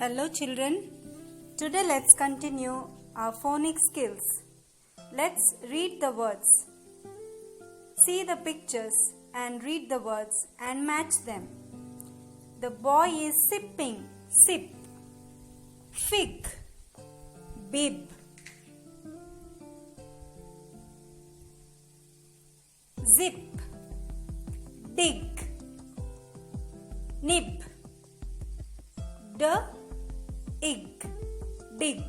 Hello children, today let's continue our phonics skills. Let's read the words. See the pictures and read the words and match them. The boy is sipping, sip. Fig, bib. Zip, dig. Nib, dig.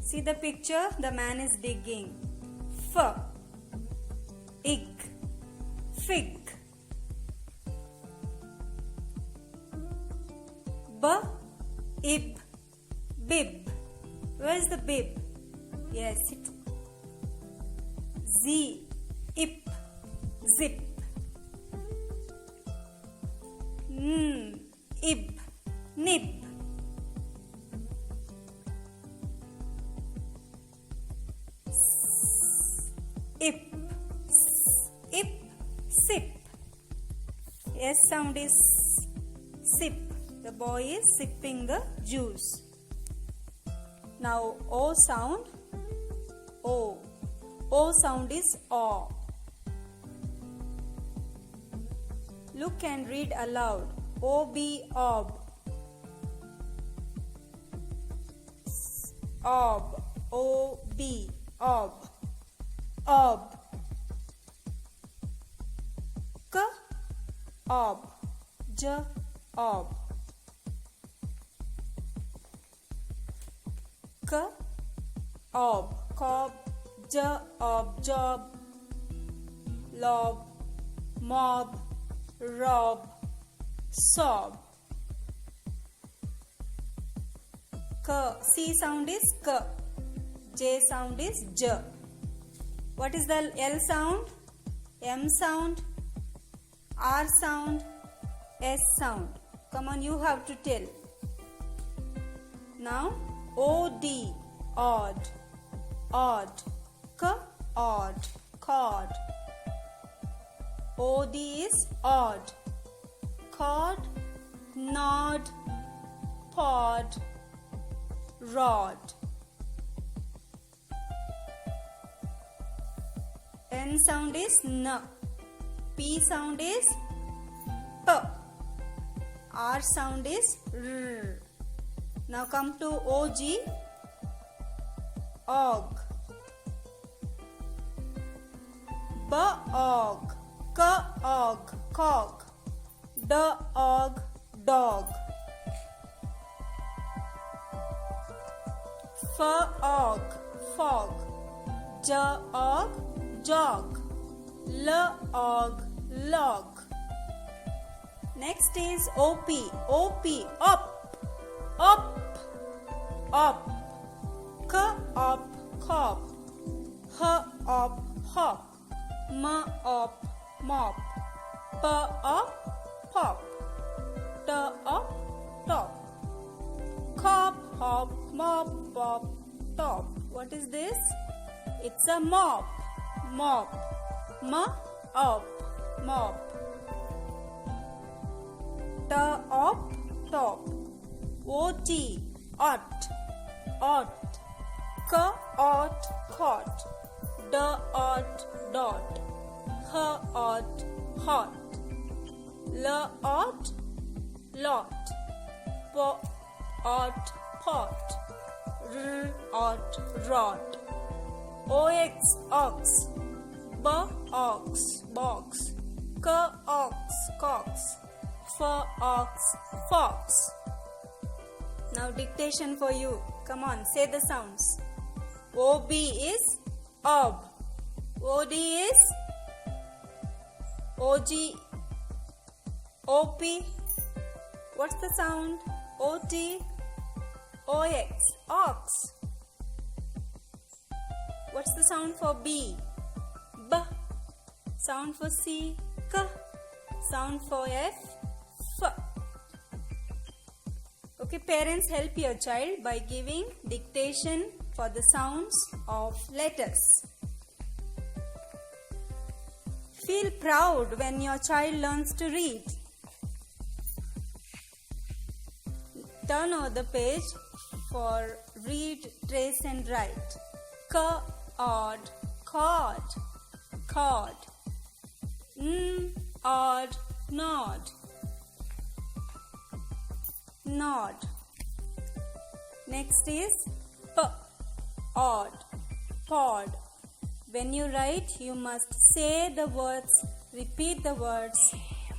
See the picture, the man is digging. Ig, fig. Ib, bib. Where is the bib? Yes, it. Ip, zip. Ib, nib. Ip, sip. S sound is sip. The boy is sipping the juice. Now O sound, O. O sound is aw. Look and read aloud. O-B, ob. Ob, O-B, ob. Ob. K, ob. J, ob. K, ob. Cob, J, ob. Job, lob, mob, rob, sob. K. C sound is K. J sound is J. What is the L sound? M sound, R sound, S sound. Come on, you have to tell. Now, O-D, odd, odd. K, odd, cod. O-D is odd. Cod, nod, pod, rod. N sound is N. P sound is P. R sound is R. Now come to O-G, og. B-og, K-og, cog. D-og, dog. F-og, fog. J-og, jog. L-og, log. Next is O-P. O-P, up, up, up. K-up, cop. H-up, hop. M-up, mop. P-up, pop. T-up, top. Cop, hop, mop, pop, top. What is this? It's a mop. Mop. M-up, mop. T-up, top. O-T, ot, ot. K-ot, cot. D-ot, dot. H-ot, hot. L-ot, lot. P-ot, pot. R-ot, rot. O-x, ox. B-ox, box. K-ox, cox. F-ox, fox. Now dictation for you. Come on, say the sounds. O-B is ob. O-D is O-G. O-P. What's the sound? O-T. O-X. Ox. What's the sound for B? B. Sound for C? K. Sound for F? F. Okay, parents, help your child by giving dictation for the sounds of letters. Feel proud when your child learns to read. Turn over the page for read, trace and write. Odd, cord, cord. Odd, nod, nod. Next is odd, pod. When you write, you must say the words, repeat the words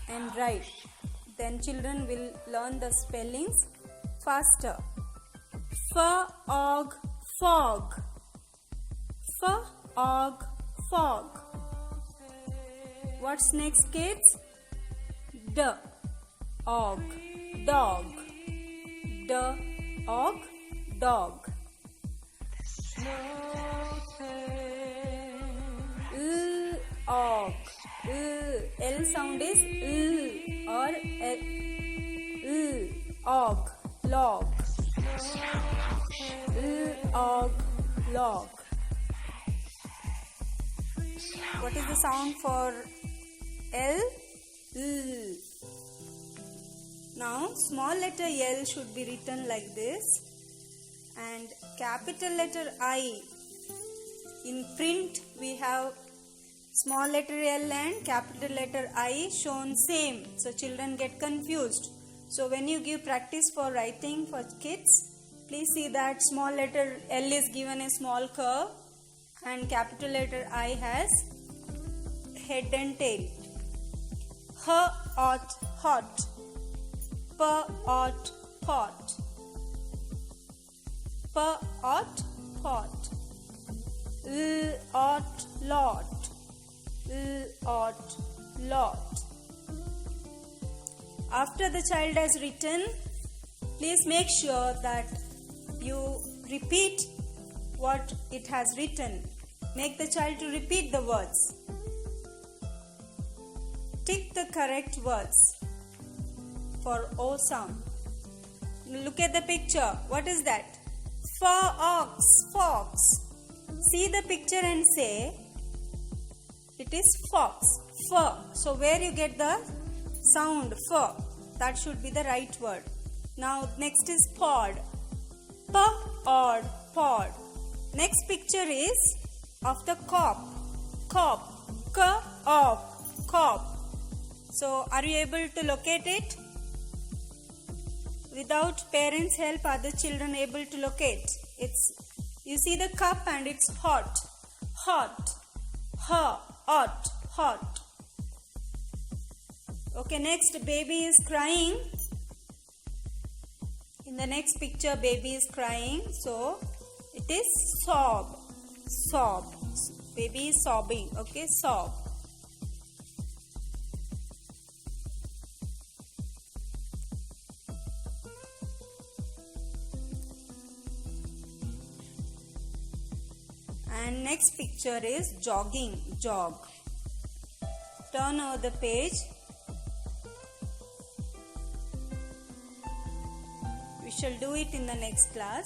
and write. Then children will learn the spellings faster. Fog, fog. Fog, fog. What's next, kids? Dog, dog. Dog, dog. Og. L sound is or og, log. Og, log. What is the sound for L? Now small letter L should be written like this, and capital letter I. In print we have small letter L and capital letter I shown same, so children get confused. So when you give practice for writing for kids, please see that small letter L is given a small curve and capital letter I has head and tail. Hot, hot. Pot, pot. Pot, pot. Lot, lot. Lot, lot. After the child has written, please make sure that you repeat what it has written. Make the child to repeat the words. Tick the correct words for O sound. Look at the picture. What is that? Fox, fox. See the picture and say, it is fox. Fur. So where you get the sound fur, that should be the right word. Now next is pod. Pod, pod. Next picture is of the cop. Cop. K-op. Cop. So are you able to locate it? Without parents' help, are the children able to locate? You see the cup and it's hot. Hot. Hot. Hot. Okay, next baby is crying. In the next picture baby is crying. So it is sob. Sob. Baby is sobbing. Okay, sob. And next picture is jogging. Jog. Turn over the page. We shall do it in the next class.